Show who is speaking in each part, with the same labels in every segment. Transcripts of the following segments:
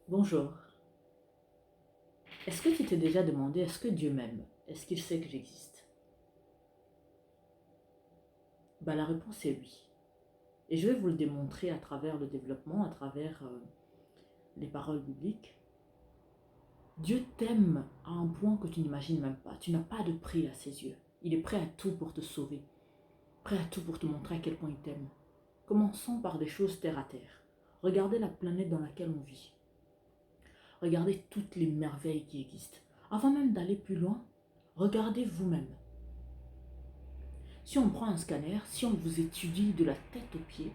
Speaker 1: Bonjour. Est-ce que tu t'es déjà demandé, est-ce que Dieu m'aime? Est-ce qu'il sait que j'existe? La réponse est oui. Et je vais vous le démontrer à travers le développement, à travers les paroles bibliques. Dieu t'aime à un point que tu n'imagines même pas. Tu n'as pas de prix à ses yeux. Il est prêt à tout pour te sauver. Prêt à tout pour te montrer à quel point il t'aime. Commençons par des choses terre à terre. Regardez la planète dans laquelle on vit. Regardez toutes les merveilles qui existent. Avant même d'aller plus loin, regardez vous-même. Si on prend un scanner, si on vous étudie de la tête aux pieds,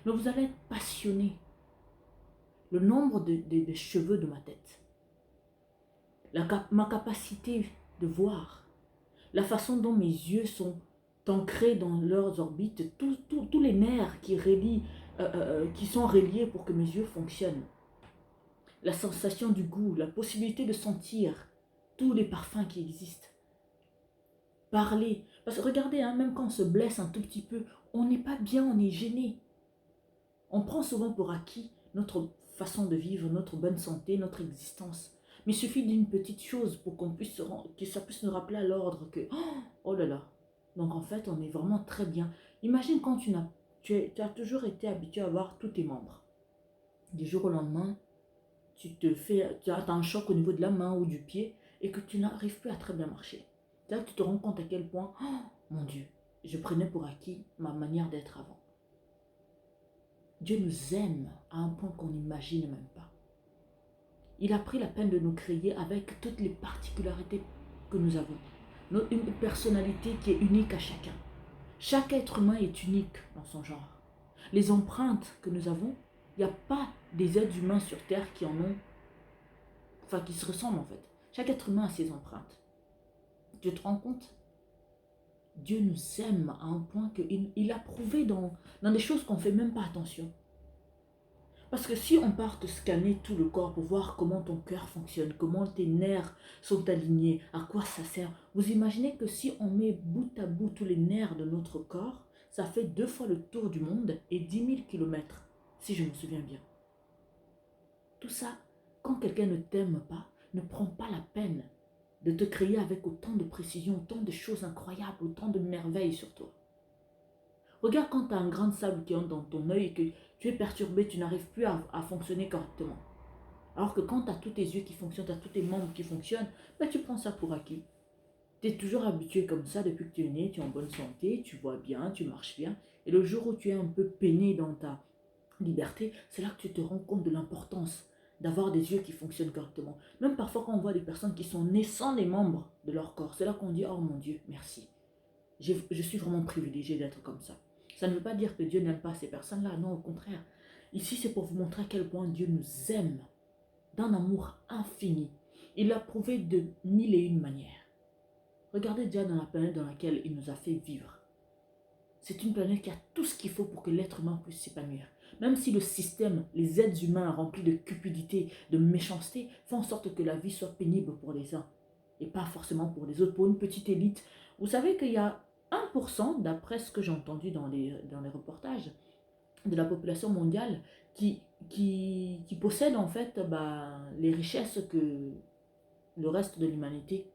Speaker 1: mais vous allez être passionné. Le nombre des cheveux de ma tête, ma capacité de voir, la façon dont mes yeux sont ancrés dans leurs orbites, tous les nerfs qui sont reliés pour que mes yeux fonctionnent, la sensation du goût, la possibilité de sentir tous les parfums qui existent. Parler, parce que regardez, hein, même quand on se blesse un tout petit peu, on n'est pas bien, on est gêné. On prend souvent pour acquis notre façon de vivre, notre bonne santé, notre existence. Mais il suffit d'une petite chose pour que ça puisse nous rappeler à l'ordre que, oh là là. Donc en fait, on est vraiment très bien. Imagine quand tu as toujours été habitué à voir tous tes membres. Du jour au lendemain, tu as un choc au niveau de la main ou du pied et que tu n'arrives plus à très bien marcher. Là, tu te rends compte à quel point, oh mon Dieu, je prenais pour acquis ma manière d'être avant. Dieu nous aime à un point qu'on n'imagine même pas. Il a pris la peine de nous créer avec toutes les particularités que nous avons. Une personnalité qui est unique à chacun. Chaque être humain est unique dans son genre. Les empreintes que nous avons, il n'y a pas des êtres humains sur Terre qui en ont, enfin qui se ressemblent en fait. Chaque être humain a ses empreintes. Tu te rends compte? Dieu nous aime à un point qu'il a prouvé dans des choses qu'on ne fait même pas attention. Parce que si on part te scanner tout le corps pour voir comment ton cœur fonctionne, comment tes nerfs sont alignés, à quoi ça sert, vous imaginez que si on met bout à bout tous les nerfs de notre corps, ça fait 2 fois le tour du monde et 10 000 kilomètres, si je me souviens bien. Tout ça, quand quelqu'un ne t'aime pas, ne prend pas la peine de te créer avec autant de précision, autant de choses incroyables, autant de merveilles sur toi. Regarde quand tu as un grain de sable qui entre dans ton œil et que tu es perturbé, tu n'arrives plus à fonctionner correctement. Alors que quand tu as tous tes yeux qui fonctionnent, tu as tous tes membres qui fonctionnent, tu prends ça pour acquis. Tu es toujours habitué comme ça depuis que tu es né, tu es en bonne santé, tu vois bien, tu marches bien. Et le jour où tu es un peu peiné dans ta liberté, c'est là que tu te rends compte de l'importance d'avoir des yeux qui fonctionnent correctement. Même parfois quand on voit des personnes qui sont nées sans les membres de leur corps, c'est là qu'on dit « Oh mon Dieu, merci. Je suis vraiment privilégié d'être comme ça. » Ça ne veut pas dire que Dieu n'aime pas ces personnes-là, non, au contraire. Ici, c'est pour vous montrer à quel point Dieu nous aime d'un amour infini. Il l'a prouvé de 1001 manières. Regardez déjà dans la planète dans laquelle il nous a fait vivre. C'est une planète qui a tout ce qu'il faut pour que l'être humain puisse s'épanouir. Même si le système, les êtres humains remplis de cupidité, de méchanceté, font en sorte que la vie soit pénible pour les uns et pas forcément pour les autres, pour une petite élite. Vous savez qu'il y a 1%, d'après ce que j'ai entendu dans les reportages, de la population mondiale qui possède en fait les richesses que le reste de l'humanité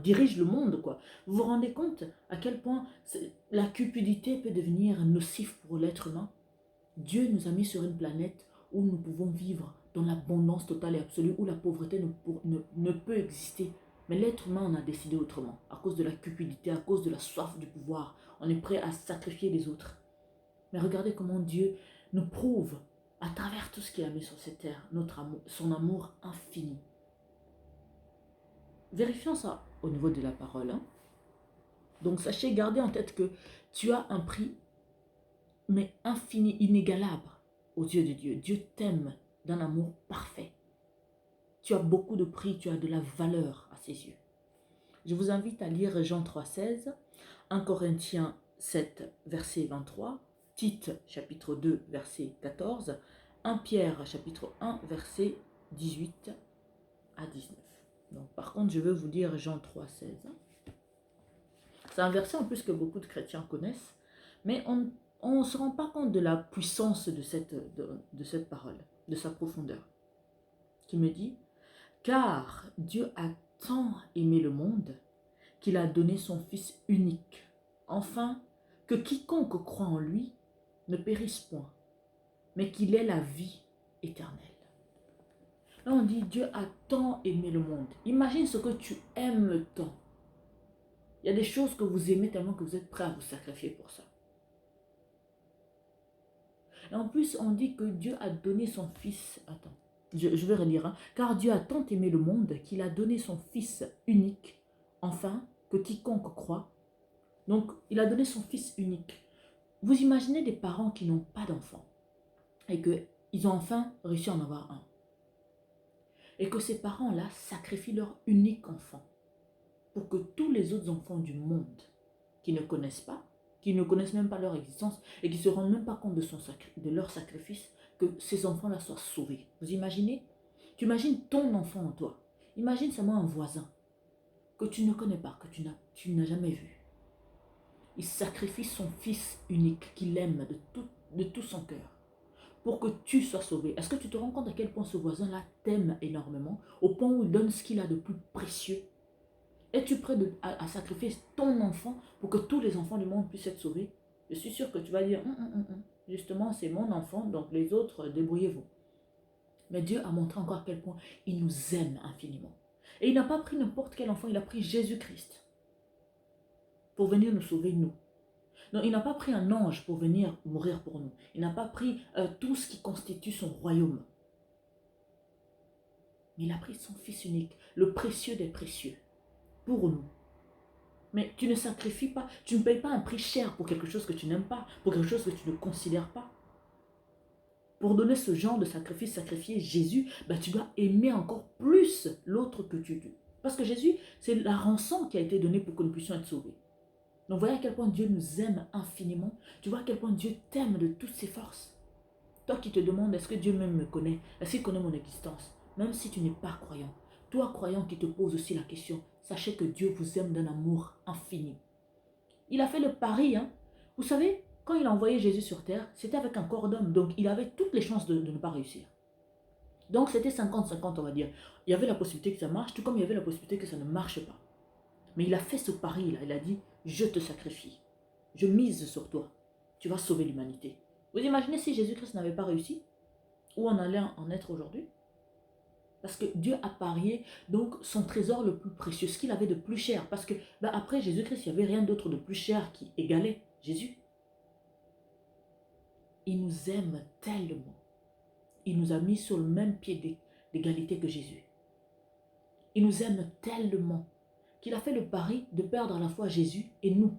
Speaker 1: dirige le monde, quoi. Vous vous rendez compte à quel point la cupidité peut devenir nocif pour l'être humain? Dieu nous a mis sur une planète où nous pouvons vivre dans l'abondance totale et absolue, où la pauvreté ne peut exister. Mais l'être humain en a décidé autrement, à cause de la cupidité, à cause de la soif du pouvoir. On est prêt à sacrifier les autres. Mais regardez comment Dieu nous prouve, à travers tout ce qu'il a mis sur cette terre, son amour infini. Vérifions ça au niveau de la parole. Donc sachez, gardez en tête que tu as un prix, mais infini, inégalable aux yeux de Dieu. Dieu t'aime d'un amour parfait. Tu as beaucoup de prix, tu as de la valeur à ses yeux. Je vous invite à lire Jean 3,16, 1 Corinthiens 7, verset 23, Tite, chapitre 2, verset 14, 1 Pierre, chapitre 1, verset 18 à 19. Donc, par contre, je veux vous lire Jean 3,16. C'est un verset en plus que beaucoup de chrétiens connaissent, mais on ne se rend pas compte de la puissance de cette parole, de sa profondeur, qui me dit, car Dieu a tant aimé le monde qu'il a donné son Fils unique, afin que quiconque croit en lui ne périsse point, mais qu'il ait la vie éternelle. Là, on dit, Dieu a tant aimé le monde. Imagine ce que tu aimes tant. Il y a des choses que vous aimez tellement que vous êtes prêt à vous sacrifier pour ça. Et en plus, on dit que Dieu a donné son Fils. Attends, je vais relire. Hein. Car Dieu a tant aimé le monde qu'il a donné son Fils unique, afin que quiconque croit. Donc, il a donné son Fils unique. Vous imaginez des parents qui n'ont pas d'enfants et qu'ils ont enfin réussi à en avoir un. Et que ces parents-là sacrifient leur unique enfant pour que tous les autres enfants du monde qui ne connaissent pas, qui ne connaissent même pas leur existence et qui ne se rendent même pas compte de leur sacrifice, que ces enfants-là soient sauvés. Vous imaginez? Tu imagines ton enfant en toi. Imagine seulement un voisin que tu ne connais pas, que tu n'as jamais vu. Il sacrifie son fils unique qu'il aime de tout son cœur pour que tu sois sauvé. Est-ce que tu te rends compte à quel point ce voisin-là t'aime énormément, au point où il donne ce qu'il a de plus précieux? Es-tu prêt à sacrifier ton enfant pour que tous les enfants du monde puissent être sauvés? Je suis sûr que tu vas dire, justement, c'est mon enfant, donc les autres, débrouillez-vous. Mais Dieu a montré encore à quel point il nous aime infiniment. Et il n'a pas pris n'importe quel enfant, il a pris Jésus-Christ pour venir nous sauver, nous. Donc, il n'a pas pris un ange pour venir mourir pour nous. Il n'a pas pris tout ce qui constitue son royaume. Mais il a pris son Fils unique, le précieux des précieux, pour nous. Mais tu ne sacrifies pas, tu ne payes pas un prix cher pour quelque chose que tu n'aimes pas, pour quelque chose que tu ne considères pas. Pour donner ce genre de sacrifice, sacrifier Jésus, tu dois aimer encore plus l'autre que tu dis. Parce que Jésus, c'est la rançon qui a été donnée pour que nous puissions être sauvés. Donc voyez à quel point Dieu nous aime infiniment. Tu vois à quel point Dieu t'aime de toutes ses forces. Toi qui te demandes, est-ce que Dieu même me connaît? Est-ce qu'il connaît mon existence? Même si tu n'es pas croyant. Toi croyant qui te pose aussi la question, sachez que Dieu vous aime d'un amour infini. Il a fait le pari, hein. Vous savez, quand il a envoyé Jésus sur terre, c'était avec un corps d'homme. Donc il avait toutes les chances de ne pas réussir. Donc c'était 50-50, on va dire. Il y avait la possibilité que ça marche, tout comme il y avait la possibilité que ça ne marche pas. Mais il a fait ce pari-là. Il a dit, je te sacrifie. Je mise sur toi. Tu vas sauver l'humanité. Vous imaginez si Jésus-Christ n'avait pas réussi? Où on allait en être aujourd'hui? Parce que Dieu a parié donc son trésor le plus précieux, ce qu'il avait de plus cher. Parce que après Jésus-Christ, il n'y avait rien d'autre de plus cher qui égalait Jésus. Il nous aime tellement. Il nous a mis sur le même pied d'égalité que Jésus. Il nous aime tellement qu'il a fait le pari de perdre à la fois Jésus et nous.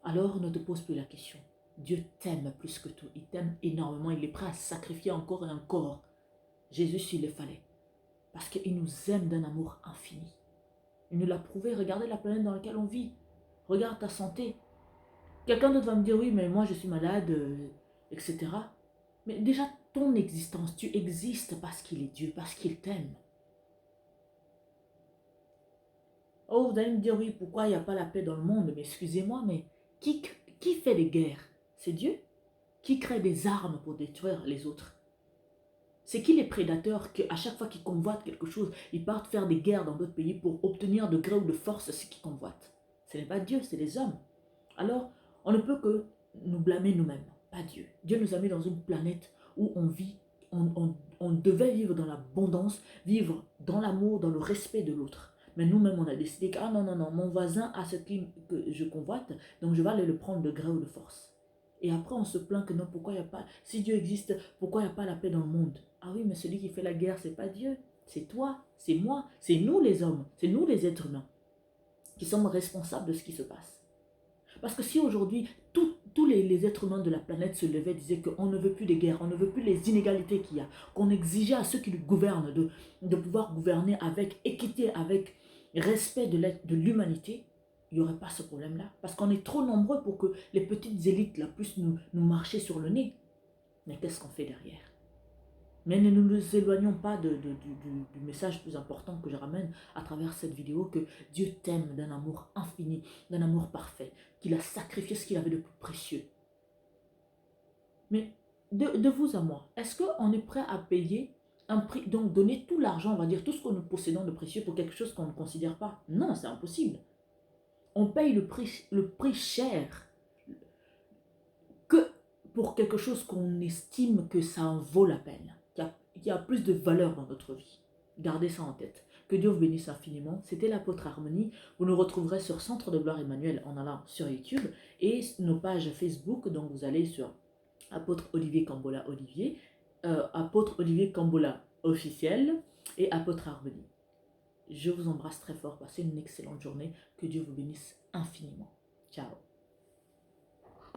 Speaker 1: Alors ne te pose plus la question. Dieu t'aime plus que tout. Il t'aime énormément. Il est prêt à sacrifier encore et encore Jésus s'il le fallait. Parce qu'il nous aime d'un amour infini. Il nous l'a prouvé. Regardez la planète dans laquelle on vit. Regarde ta santé. Quelqu'un d'autre va me dire, oui, mais moi je suis malade, etc. Mais déjà, ton existence, tu existes parce qu'il est Dieu, parce qu'il t'aime. Oh, vous allez me dire, oui, pourquoi il n'y a pas la paix dans le monde? Mais excusez-moi, mais qui fait les guerres? C'est Dieu. Qui crée des armes pour détruire les autres? C'est qui les prédateurs qu'à chaque fois qu'ils convoitent quelque chose, ils partent faire des guerres dans d'autres pays pour obtenir de gré ou de force ce qu'ils convoitent? Ce n'est pas Dieu, c'est les hommes. Alors, on ne peut que nous blâmer nous-mêmes, pas Dieu. Dieu nous a mis dans une planète où on vit, on devait vivre dans l'abondance, vivre dans l'amour, dans le respect de l'autre. Mais nous-mêmes, on a décidé que, non, mon voisin a ce que je convoite, donc je vais aller le prendre de gré ou de force. Et après, on se plaint que non, pourquoi il n'y a pas, si Dieu existe, pourquoi il n'y a pas la paix dans le monde? Ah oui, mais celui qui fait la guerre, c'est pas Dieu, c'est toi, c'est moi, c'est nous les hommes, c'est nous les êtres humains qui sommes responsables de ce qui se passe. Parce que si aujourd'hui, tous les êtres humains de la planète se levaient et disaient qu'on ne veut plus de guerre, on ne veut plus les inégalités qu'il y a, qu'on exigeait à ceux qui nous gouvernent de pouvoir gouverner avec équité, avec respect de l'humanité, il n'y aurait pas ce problème-là. Parce qu'on est trop nombreux pour que les petites élites là, puissent nous marcher sur le nez. Mais qu'est-ce qu'on fait derrière? Mais ne nous éloignons pas du message plus important que je ramène à travers cette vidéo, que Dieu t'aime d'un amour infini, d'un amour parfait, qu'il a sacrifié ce qu'il avait de plus précieux. Mais de vous à moi, est-ce qu'on est prêt à payer un prix, donc donner tout l'argent, on va dire tout ce que nous possédons de précieux pour quelque chose qu'on ne considère pas? Non, c'est impossible. On paye le prix cher que pour quelque chose qu'on estime que ça en vaut la peine, qui a plus de valeur dans notre vie. Gardez ça en tête. Que Dieu vous bénisse infiniment. C'était l'apôtre Harmonie. Vous nous retrouverez sur Centre de Gloire Emmanuel en allant sur YouTube et nos pages Facebook. Donc vous allez sur apôtre Olivier Cambola Olivier, apôtre Olivier Cambola officiel et apôtre Harmonie. Je vous embrasse très fort. Passez une excellente journée. Que Dieu vous bénisse infiniment. Ciao.